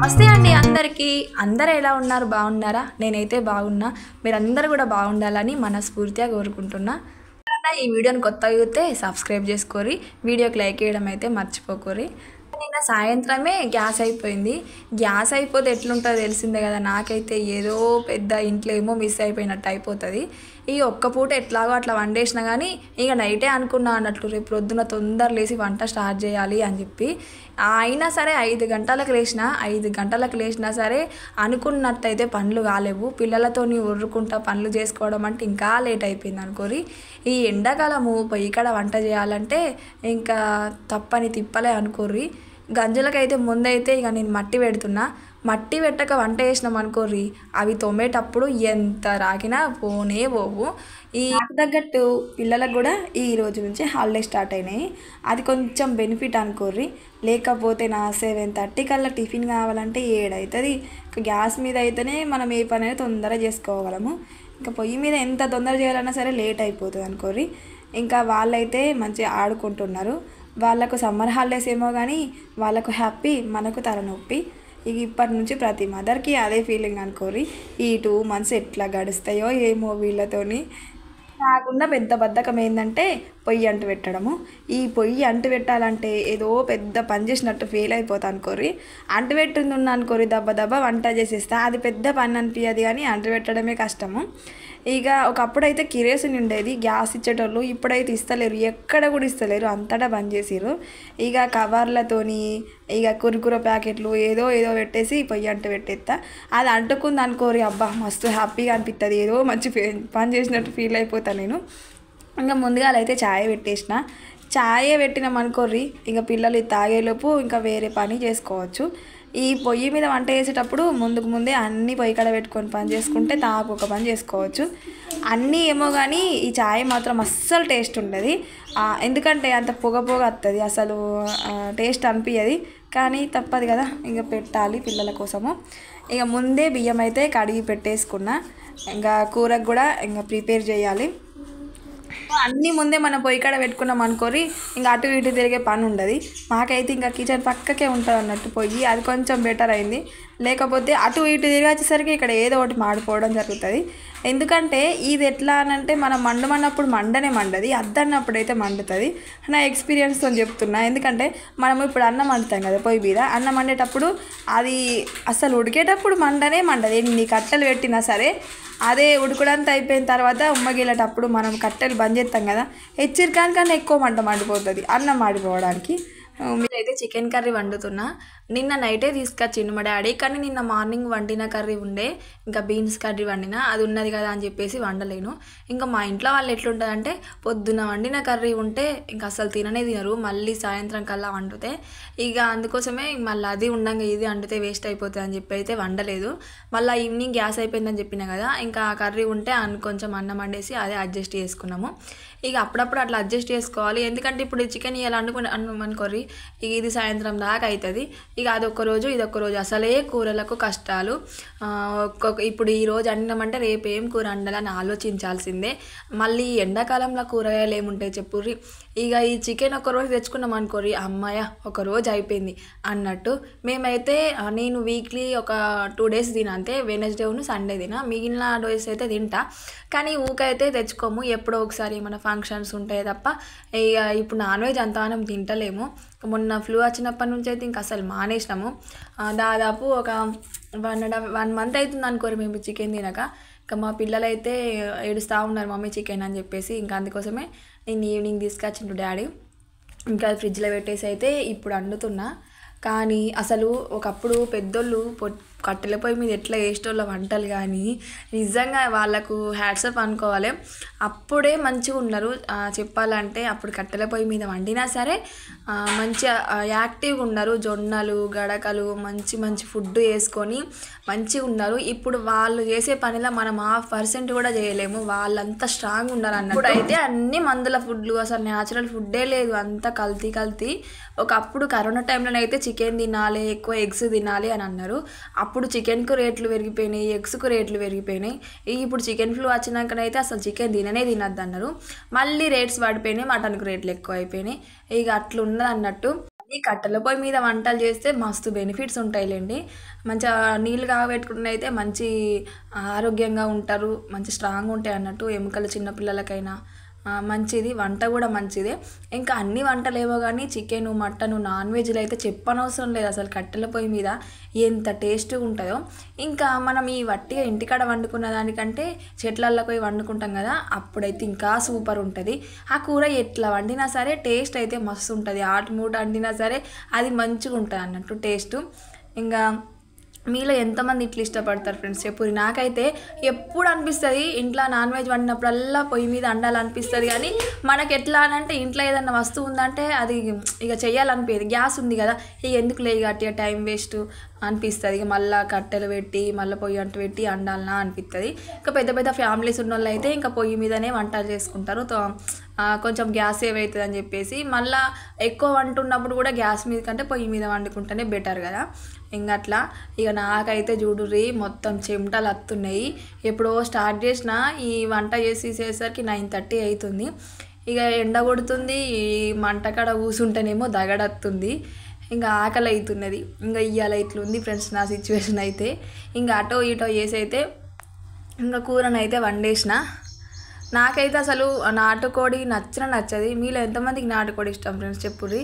నమస్తే అండి అందరికీ. అందరూ ఎలా ఉన్నారు? బాగున్నారా? నేనైతే బాగున్నా. మీరందరూ కూడా బాగుండాలని మనస్ఫూర్తిగా కోరుకుంటున్నా. ఈ వీడియోని కొత్తగా చూస్తే సబ్స్క్రైబ్ చేసుకోరి, వీడియోకి లైక్ చేయడం అయితే మర్చిపోకోరి. నిన్న సాయంత్రమే గ్యాస్ అయిపోయింది. గ్యాస్ అయిపోతే ఎట్లుంటుందో తెలిసిందే కదా. నాకైతే ఏదో పెద్ద ఇంట్లో ఏమో మిస్ అయిపోయినట్టు అయిపోతుంది. ఈ ఒక్క పూట ఎట్లాగో అట్లా వండేసినా కానీ ఇక నైటే అనుకున్నా అన్నట్లు రేపు ప్రొద్దున తొందర లేచి వంట స్టార్ట్ చేయాలి అని చెప్పి. అయినా సరే 5 గంటలకు లేచినా సరే అనుకున్నట్టయితే పనులు కాలేవు. పిల్లలతో ఉర్రుకుంటా పనులు చేసుకోవడం అంటే ఇంకా లేట్ అయిపోయింది అనుకోరి. ఈ ఎండాకాలము పొయ్యి కాడ వంట చేయాలంటే ఇంకా తప్పని తిప్పలే అనుకోర్రి. గంజలకైతే ముందైతే ఇక నేను మట్టి పెట్టక వంట చేసినాం అనుకోర్రి, అవి తోమేటప్పుడు ఎంత రాకినా పోవు. ఈ తగ్గట్టు పిల్లలకు కూడా ఈ రోజు నుంచి హాలిడే స్టార్ట్ అయినాయి. అది కొంచెం బెనిఫిట్ అనుకోర్రి. లేకపోతే నా 7:30 కల్లా టిఫిన్ కావాలంటే 7 అవుతుంది. గ్యాస్ మీద అయితేనే మనం ఏ పని అయితే తొందరగా చేసుకోగలము. ఇంకా పొయ్యి మీద ఎంత తొందర చేయాలన్నా సరే లేట్ అయిపోతుంది అనుకోర్రి. ఇంకా వాళ్ళైతే మంచిగా ఆడుకుంటున్నారు. వాళ్ళకు సమ్మర్ హాలిడేస్ ఏమో కానీ వాళ్ళకు హ్యాపీ, మనకు తలనొప్పి. ఇక ఇప్పటి నుంచి ప్రతి మదర్కి అదే ఫీలింగ్ అనుకోరి. ఈ 2 months ఎట్లా గడుస్తాయో ఏమో వీళ్ళతోని. నాకున్న పెద్ద బద్ధకం ఏంటంటే పొయ్యి అంటు పెట్టడము. ఈ పొయ్యి అంటు పెట్టాలంటే ఏదో పెద్ద పని చేసినట్టు ఫీల్ అయిపోతా అనుకోరి. అంటు పెట్టింది ఉన్న అనుకోరి దబ్బ వంట చేసేస్తా. అది పెద్ద పని అనిపించదు కానీ అంటు పెట్టడమే కష్టము. ఇక ఒకప్పుడైతే కిరోసిన్ ఉండేది, గ్యాస్ ఇచ్చేటోళ్ళు. ఇప్పుడైతే ఇస్తలేరు, ఎక్కడ కూడా ఇస్తలేరు, అంతటా బంద్ చేసిర్రు. ఇక కవర్లతోని ఇక కురుకుర ప్యాకెట్లు ఏదో పెట్టేసి పొయ్యి అంటు పెట్టేస్తా. అది అంటుకుంది అనుకోరి, అబ్బా మస్తు హ్యాపీగా అనిపిస్తుంది, ఏదో మంచి పని చేసినట్టు ఫీల్ అయిపోతాను నేను. ఇంకా ముందుగా అయితే ఛాయే పెట్టినాం అనుకోర్రి. ఇంకా పిల్లలు తాగేలోపు ఇంకా వేరే పని చేసుకోవచ్చు. ఈ పొయ్యి మీద వంట చేసేటప్పుడు ముందే అన్నీ పొయ్యి కాడ పెట్టుకొని పని చేసుకుంటే ఒక పని చేసుకోవచ్చు. అన్నీ ఏమో కానీ ఈ ఛాయ్ మాత్రం అస్సలు టేస్ట్ ఉండదు. ఎందుకంటే అంత పొగ వస్తుంది, అసలు టేస్ట్ అనిపించదు. కానీ తప్పదు కదా, ఇంకా పెట్టాలి పిల్లల కోసము. ఇక ముందే బియ్యం అయితే కడిగి పెట్టేసుకున్నా. ఇంకా కూరకు కూడా ఇంకా ప్రిపేర్ చేయాలి. అన్నీ ముందే మనం పొయ్యి కాడ పెట్టుకున్నాం అనుకోరి, ఇంకా అటు ఇటు తిరిగే పని ఉండదు. మాకైతే ఇంకా కిచెన్ పక్కకే ఉంటుంది అన్నట్టు పొయ్యి, అది కొంచెం బెటర్ అయింది. లేకపోతే అటు ఇటు తిరిగి వచ్చేసరికి ఇక్కడ ఏదో ఒకటి మాడిపోవడం జరుగుతుంది. ఎందుకంటే ఇది ఎట్లా అనంటే మనం మండమన్నప్పుడు మండది, అద్దన్నప్పుడు అయితే మండుతుంది. నా ఎక్స్పీరియన్స్తో చెప్తున్నా. ఎందుకంటే మనం ఇప్పుడు అన్నం వండుతాం కదా పొయ్యి మీద, అన్నం వండేటప్పుడు అది అసలు ఉడికేటప్పుడు మండదు. ఎన్ని కట్టెలు పెట్టినా సరే అదే ఉడుకుడంతా అయిపోయిన తర్వాత ఉమ్మగిలేటప్పుడు మనం కట్టెలు బంద్ చేస్తాం కదా, హెచ్చరికనికన్నా ఎక్కువ మండిపోతుంది అన్నం మాడిపోవడానికి. మీరైతే చికెన్ కర్రీ వండుతున్నా. నిన్న నైటే తీసుకొచ్చిండు మా డాడీ, కానీ నిన్న మార్నింగ్ వండిన కర్రీ ఉండే, ఇంకా బీన్స్ కర్రీ వండినా, అది ఉన్నది కదా అని చెప్పేసి వండలేను. ఇంకా మా ఇంట్లో వాళ్ళు ఎట్లుంటుందంటే పొద్దున వండిన కర్రీ ఉంటే ఇంకా అసలు తినరు, మళ్ళీ సాయంత్రం కల్లా వండితే. ఇక అందుకోసమే మళ్ళీ అది ఉండంగా ఇది వండితే వేస్ట్ అయిపోతుంది అని చెప్పి అయితే వండలేదు. మళ్ళీ ఈవినింగ్ గ్యాస్ అయిపోయిందని చెప్పినా కదా, ఇంకా ఆ కర్రీ ఉంటే కొంచెం అన్నం వండేసి అదే అడ్జస్ట్ చేసుకున్నాము. ఇక అప్పుడప్పుడు అట్లా అడ్జస్ట్ చేసుకోవాలి. ఎందుకంటే ఇప్పుడు చికెన్ ఇవ్వాలి అనుకోరి, ఇక ఇది సాయంత్రం దాకా అవుతుంది. ఇక అదొక్క రోజు ఇదొక్క రోజు అసలే కూరలకు కష్టాలు. ఇప్పుడు ఈ రోజు వండినామంటే రేపు ఏం కూర వండాలని ఆలోచించాల్సిందే. మళ్ళీ ఎండాకాలంలో కూరగాయలు ఏముంటాయి చెప్పుర్రి. ఇక ఈ చికెన్ ఒక రోజు తెచ్చుకున్నాం అనుకోరి, అమ్మాయ ఒక రోజు అయిపోయింది అన్నట్టు. మేమైతే నేను వీక్లీ ఒక 2 days తినా, అంతే. వెనస్డేను సండే తినా, మిగిలిన డేస్ అయితే తింటా. కానీ ఊకైతే తెచ్చుకోము, ఎప్పుడో ఒకసారి మన ఫంక్షన్స్ ఉంటాయి తప్ప. ఇక ఇప్పుడు నాన్ వెజ్ అంతగానం తింటలేము. మొన్న ఫ్లూ వచ్చినప్పటి నుంచి అయితే ఇంకా అసలు మానేసినాము. దాదాపు ఒక 1 month అవుతుంది అనుకోరు మేము చికెన్ తినక. ఇంకా మా పిల్లలు అయితే ఏడుస్తూ ఉన్నారు మమ్మీ చికెన్ అని చెప్పేసి. ఇంకా అందుకోసమే నేను ఈవినింగ్ తీసుకొచ్చిండు డాడీ. ఇంకా ఫ్రిడ్జ్లో పెట్టేసి అయితే ఇప్పుడు వండుతున్నా. కానీ అసలు ఒకప్పుడు పెద్దోళ్ళు కట్టెల పొయ్యి మీద ఎట్లా వేసేటోళ్ళ వంటలు కానీ నిజంగా వాళ్ళకు హ్యాట్సప్ అనుకోవాలి. అప్పుడే మంచిగా ఉన్నారు చెప్పాలంటే. అప్పుడు కట్టెల పొయ్యి మీద వండినా సరే మంచిగా యాక్టివ్గా ఉన్నారు. జొన్నలు గడకలు మంచి ఫుడ్ వేసుకొని మంచిగా ఉన్నారు. ఇప్పుడు వాళ్ళు చేసే పనిలో మనం 1% కూడా చేయలేము, వాళ్ళంతా స్ట్రాంగ్ ఉన్నారు అన్నట్టు. ఇప్పుడు అయితే అన్ని మందుల ఫుడ్లు, అసలు న్యాచురల్ ఫుడ్డే లేదు, అంతా కల్తీ. ఒకప్పుడు కరోనా టైంలోనైతే చికెన్ తినాలి, ఎక్కువ ఎగ్స్ తినాలి అని అన్నారు. అప్పుడు చికెన్కు రేట్లు పెరిగిపోయినాయి, ఎగ్స్కు రేట్లు పెరిగిపోయినాయి. ఇప్పుడు చికెన్ ఫ్లూ వచ్చినాకనైతే అసలు చికెన్ తినద్దు అన్నారు. మళ్ళీ రేట్స్ పడిపోయినాయి, మటన్కు రేట్లు ఎక్కువ అయిపోయినాయి. ఇక అట్లున్నది అన్నట్టు. ఈ కట్టెల పొయ్యి మీద వంటలు చేస్తే మస్తు బెనిఫిట్స్ ఉంటాయిలేండి. మంచిగా నీళ్ళు కాగబెట్టుకుని అయితే మంచి ఆరోగ్యంగా ఉంటారు, మంచి స్ట్రాంగ్ ఉంటాయి అన్నట్టు. ఎముకలు చిన్నపిల్లలకైనా మంచిది, వంట కూడా మంచిదే. ఇంకా అన్ని వంటలేవో కానీ చికెను, మటను, నాన్ వెజ్లు అయితే చెప్పనవసరం లేదు. అసలు కట్టెల పొయ్యి మీద ఎంత టేస్ట్గా ఉంటుందో. ఇంకా మనం ఈ వట్టిగా ఇంటికాడ వండుకున్న దానికంటే చెట్లల్లో పోయి వండుకుంటాం కదా, అప్పుడైతే ఇంకా సూపర్ ఉంటుంది. ఆ కూర ఎట్లా వండినా సరే టేస్ట్ అయితే మస్తు ఉంటుంది. ఆటు మూట వండినా సరే అది మంచిగా ఉంటుంది అన్నట్టు టేస్టు. ఇంకా మీలో ఎంతమంది ఇట్లా ఇష్టపడతారు ఫ్రెండ్స్ చెప్పురి. నాకైతే ఎప్పుడు అనిపిస్తుంది ఇంట్లో నాన్ వెజ్ వండినప్పుడల్లా పొయ్యి మీద వండాలనిపిస్తుంది. కానీ మనకు ఎట్లా అంటే ఇంట్లో ఏదన్నా వస్తువు ఉందంటే అది ఇక చెయ్యాలనిపించదు. గ్యాస్ ఉంది కదా, ఇక ఎందుకు లేదు గట్టిగా టైం వేస్ట్ అనిపిస్తుంది. ఇక మళ్ళీ కట్టెలు పెట్టి మళ్ళీ పొయ్యి అంటు పెట్టి వండాలన్నా అనిపిస్తుంది. ఇంకా పెద్ద పెద్ద ఫ్యామిలీస్ ఉన్న వాళ్ళు అయితే ఇంకా పొయ్యి మీదనే వంటలు చేసుకుంటారు. కొంచెం గ్యాస్ సేవ్ అవుతుంది అని చెప్పేసి మళ్ళీ ఎక్కువ వంటున్నప్పుడు కూడా గ్యాస్ మీద కంటే పొయ్యి మీద వండుకుంటేనే బెటర్ కదా. ఇంకా అట్లా ఇక నాకైతే చూడుర్రి మొత్తం చెమటలు వస్తున్నాయి. ఎప్పుడో స్టార్ట్ చేసిన ఈ వంట చేసేసరికి 9:30 అవుతుంది. ఇక ఎండ కొడుతుంది, ఈ మంటకాడ కూసుంటేనేమో దగడత్తుంది, ఇంకా ఆకలి అవుతున్నది. ఇంకా ఇవాళ ఇట్లుంది ఫ్రెండ్స్ నా సిచ్యువేషన్ అయితే. ఇంకా అటో ఇటో చేసి అయితే ఇంకా కూరనైతే వండేసిన. నాకైతే అసలు నాటుకోడి నచ్చది. మీలో ఎంతమందికి నాటుకోడి ఇష్టం ఫ్రెండ్స్ చెప్పుర్రి.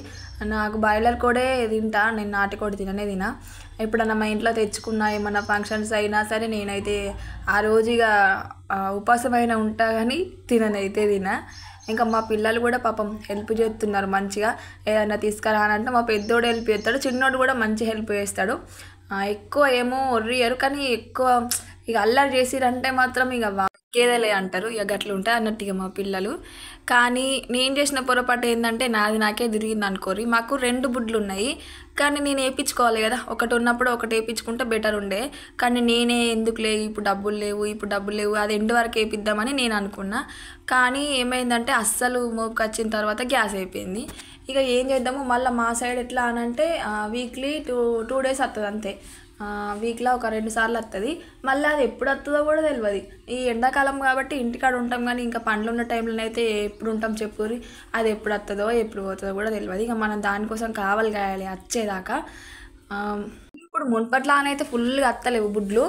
నాకు బాయిలర్ కోడే తింటా, నేను నాటుకోడి తినా. ఎప్పుడన్నా మా ఇంట్లో తెచ్చుకున్నా ఏమన్నా ఫంక్షన్స్ అయినా సరే నేనైతే ఆ రోజు ఇక ఉపాసమైన ఉంటా కానీ తిననైతే తినా. ఇంకా మా పిల్లలు కూడా పాపం హెల్ప్ చేస్తున్నారు మంచిగా. ఏదైనా తీసుకురానంటే మా పెద్దోడు హెల్ప్ చేస్తాడు, చిన్నోడు కూడా మంచి హెల్ప్ చేస్తాడు. ఎక్కువ ఏమో ఒర్రియరు, కానీ ఎక్కువ ఇక అల్లరి చేసిరంటే మాత్రం ఇక కేదలే అంటారు. ఇక గట్ల ఉంటాయి అన్నట్టు ఇక మా పిల్లలు. కానీ నేను చేసిన పొరపాటు ఏంటంటే నాది నాకే తిరిగింది అనుకోరి. మాకు 2 బుడ్లు ఉన్నాయి, కానీ నేను వేయించుకోవాలి కదా. ఒకటి ఉన్నప్పుడు ఒకటి వేయించుకుంటే బెటర్ ఉండే. కానీ నేనే ఎందుకు లేవు, ఇప్పుడు డబ్బులు లేవు అది ఎండ్ వరకు వేయిద్దామని నేను అనుకున్నా. కానీ ఏమైందంటే అస్సలు మోపుకి వచ్చిన తర్వాత గ్యాస్ అయిపోయింది. ఇక ఏం చేద్దాము, మళ్ళీ మా సైడ్ ఎట్లా అనంటే వీక్లీ 2 days వస్తుంది అంతే. వీక్లో ఒక 2 సార్లు వస్తుంది. మళ్ళీ అది ఎప్పుడు వస్తుందో కూడా తెలియదు. ఈ ఎండాకాలం కాబట్టి ఇంటికాడ ఉంటాం, కానీ ఇంకా పండ్లు ఉన్న టైంలోనైతే ఎప్పుడు ఉంటాం చెప్పుర్రి. అది ఎప్పుడు వస్తుందో ఎప్పుడు పోతుందో కూడా తెలియదు. ఇక మనం దానికోసం కావాలి వచ్చేదాకా. ఇప్పుడు మున్పట్లానైతే ఫుల్గా వస్తలేవు బుడ్లు.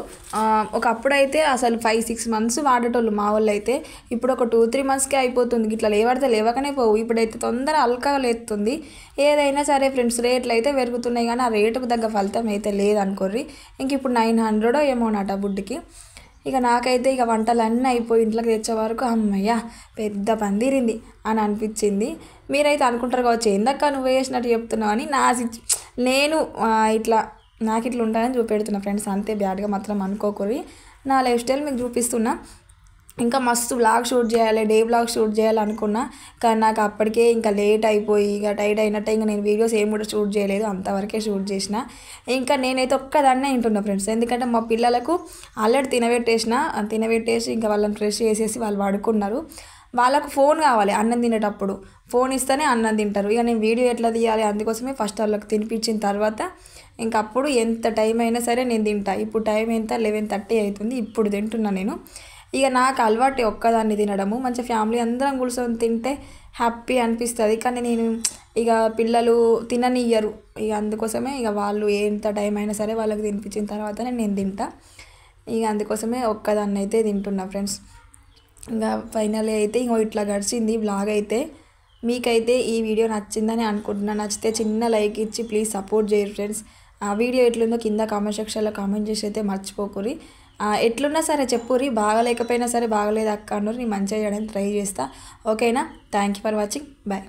ఒకప్పుడైతే అసలు 5-6 months వాడేటోళ్ళు మా వాళ్ళు అయితే. ఇప్పుడు ఒక 2-3 monthsకే అయిపోతుంది. ఇట్లా లేవకనే పోవు. ఇప్పుడైతే తొందర అల్కగా లేస్తుంది. ఏదైనా సరే ఫ్రెండ్స్ రేట్లు అయితే పెరుగుతున్నాయి, కానీ ఆ రేటుకు తగ్గ ఫలితం అయితే లేదనుకోర్రి. ఇంక ఇప్పుడు 900 ఏమోనట బుడ్డికి. ఇక నాకైతే ఇక వంటలన్నీ అయిపోయి ఇంట్లోకి తెచ్చే వరకు అమ్మయ్య పెద్ద పందిరింది అని అనిపించింది. మీరైతే అనుకుంటారు కావచ్చు ఏందక్క నువ్వు వేసినట్టు చెప్తున్నావు అని. నేను నాకు ఇట్లా ఉంటానని చూపెడుతున్నా ఫ్రెండ్స్, అంతే. బ్యాడ్గా మాత్రం అనుకోకూరి. నా లైఫ్ స్టైల్ మీకు చూపిస్తున్నా. ఇంకా మస్తు వ్లాగ్ షూట్ చేయాలి, డే వ్లాగ్ షూట్ చేయాలనుకున్నా, కానీ నాకు అప్పటికే ఇంకా లేట్ అయిపోయి ఇక టైట్ అయినట్టే ఇంకా నేను వీడియోస్ ఏం కూడా షూట్ చేయలేదు, అంతవరకే షూట్ చేసిన. ఇంకా నేనైతే ఒక్కదాన్నే వింటున్నా ఫ్రెండ్స్, ఎందుకంటే మా పిల్లలకు ఆల్రెడీ తినబెట్టేసి ఇంకా వాళ్ళని ఫ్రెష్ చేసేసి వాళ్ళు పడుకున్నారు. వాళ్ళకు ఫోన్ కావాలి అన్నం తినేటప్పుడు, ఫోన్ ఇస్తేనే అన్నం తింటారు. ఇక నేను వీడియో ఎట్లా తీయాలి, అందుకోసమే ఫస్ట్ వాళ్ళకి తినిపించిన తర్వాత ఇంకప్పుడు ఎంత టైం అయినా సరే నేను తింటా. ఇప్పుడు టైం ఎంత 11:30 అవుతుంది, ఇప్పుడు తింటున్నా నేను. ఇక నాకు అలవాటు ఒక్కదాన్ని తినడము. మంచి ఫ్యామిలీ అందరం కూర్చొని తింటే హ్యాపీ అనిపిస్తుంది. కానీ నేను ఇక పిల్లలు తిననియ్యరు. ఇక అందుకోసమే ఇక వాళ్ళు ఎంత టైం అయినా సరే వాళ్ళకి తినిపించిన తర్వాతనే నేను తింటా. ఇక అందుకోసమే ఒక్కదాన్ని అయితే తింటున్నా ఫ్రెండ్స్. ఇంకా ఫైనల్లీ అయితే ఇట్లా గడిచింది బ్లాగ్ అయితే. మీకైతే ఈ వీడియో నచ్చిందని అనుకుంటున్నాను. నచ్చితే చిన్న లైక్ ఇచ్చి ప్లీజ్ సపోర్ట్ చేయరు ఫ్రెండ్స్. ఆ వీడియో ఎట్లుందో కింద కామెంట్ సెక్షన్లో కామెంట్ చేసి అయితే మర్చిపోకూరి. ఎట్లున్నా సరే చెప్పుర్రి, బాగలేకపోయినా సరే బాగలేదు అక్క అన్నారు, నేను మంచిగా చేయడానికి ట్రై చేస్తా. ఓకేనా? Thank you for watching. Bye.